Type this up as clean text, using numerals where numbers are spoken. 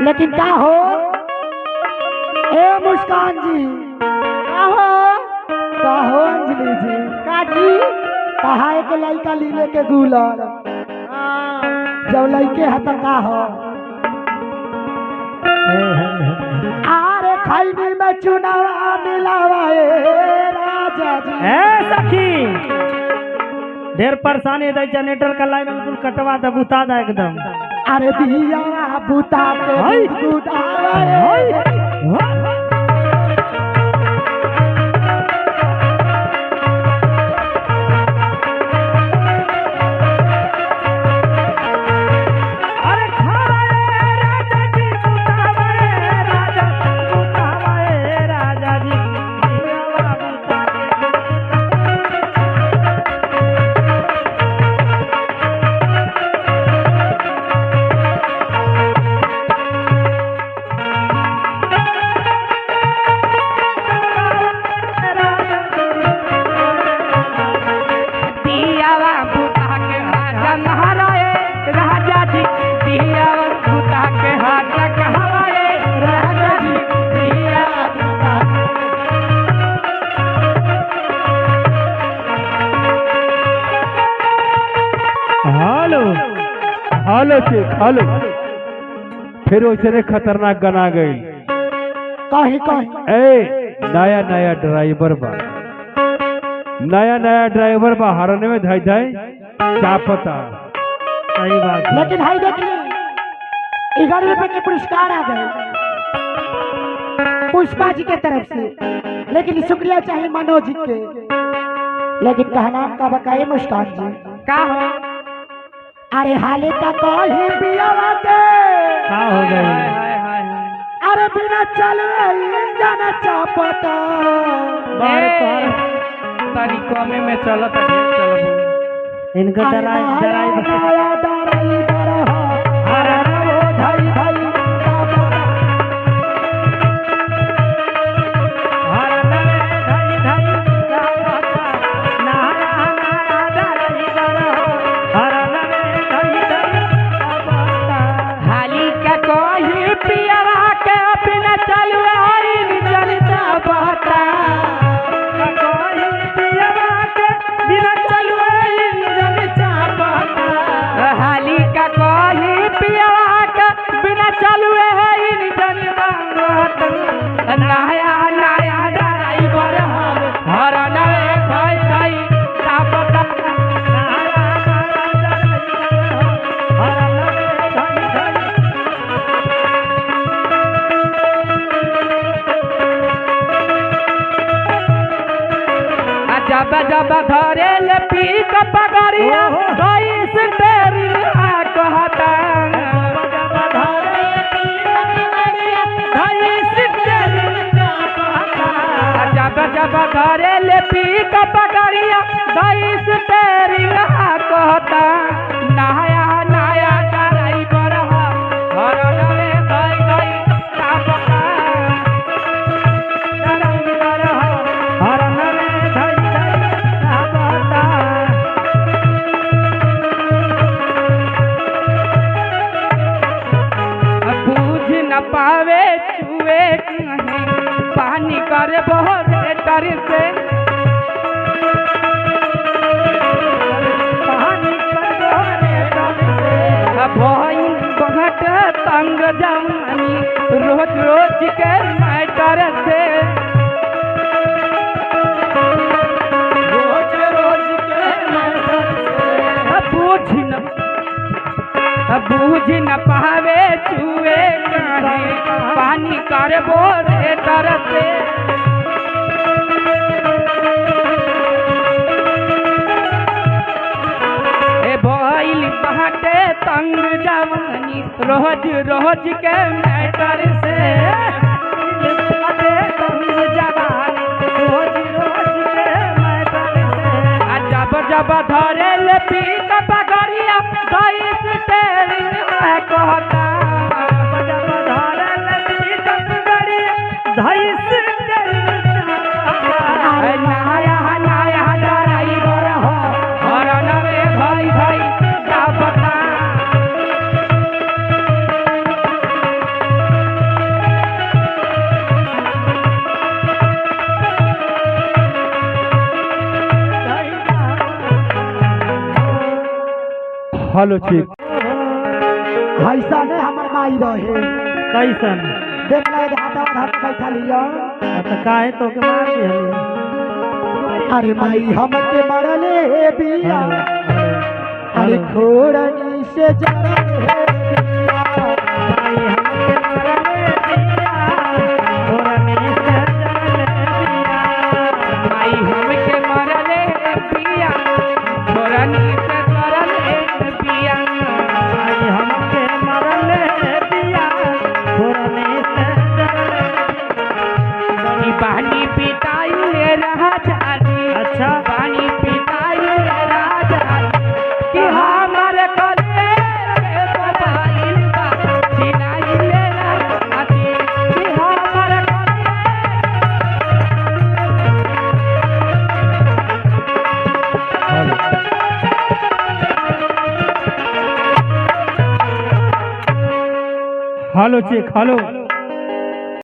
लेकिन का हो ए मुस्कान जी, का हो अंजलि जी, का जी कहा एक लड़का लीले के गुलर जब लड़के है तो का हो आरे खैनी में चुनावा मिलावाए राजा जी। सखी ढेर परेशानी दे जनरेटर का लाइन बिल्कुल कटवा दे बुता दे एकदम। अरे दिया बुता के बुतावाए हेलो फिर वैसे खतरनाक गना गई कहीं कहीं ए नया ड्राइवर बा नया ड्राइवर बा हरने में धाई धाई चापता। सही बात है। लेकिन हाई देखिए 11 रुपए के पुरस्कार आ गए पुष्पा जी के तरफ से, लेकिन शुक्रिया चाहिए मनोज जी के। लेकिन कहना का बकाए मुस्कान जी का हो अरे हाले तक ही पियावा के का हो गई। अरे बिना चले इंजन चापता बार पर तरीकों में चलत चल इनका जब जब धरे ले पी का पगड़िया गईस तेरी कहता जब जब धरे ले पी का पगड़िया गईस तेरी कहता नया नया ड्राइवर हर नवे गई गई चापता ड्राइवर हर नवे पावे चुए नहीं पानी करे बहुत डर से पानी करे भाई बहुत तंग जवानी रोज रोज के मैटर से रोज रोज के मैटर से बूझ न पावे चुए पानी कर बोरे तरसे भइल बाटे तंग जवानी रोज रोज के मैटर से तंग जवानी रोज रोज के मैटर से जब जब धरे ले पी का पगड़िया गईस तेरी कहता जब धरे ले पी का पगड़िया गईस तेरी नया नया ड्राइवर हो हर नवे भाई क्या पता हेलो चेक ऐसा ने हमर माई रहे कैसन देख ले हाथ बैठा लिया तो काहे तो के मार दिहली अरे माई हमके मरले बिया अरे खोड़नी से जरले पानी पिताई रहा अच्छा पानी पिताई राजा कि हमारे कले मोबाइल बा सिलाई ले आती कि हमारे हेलो चेक हेलो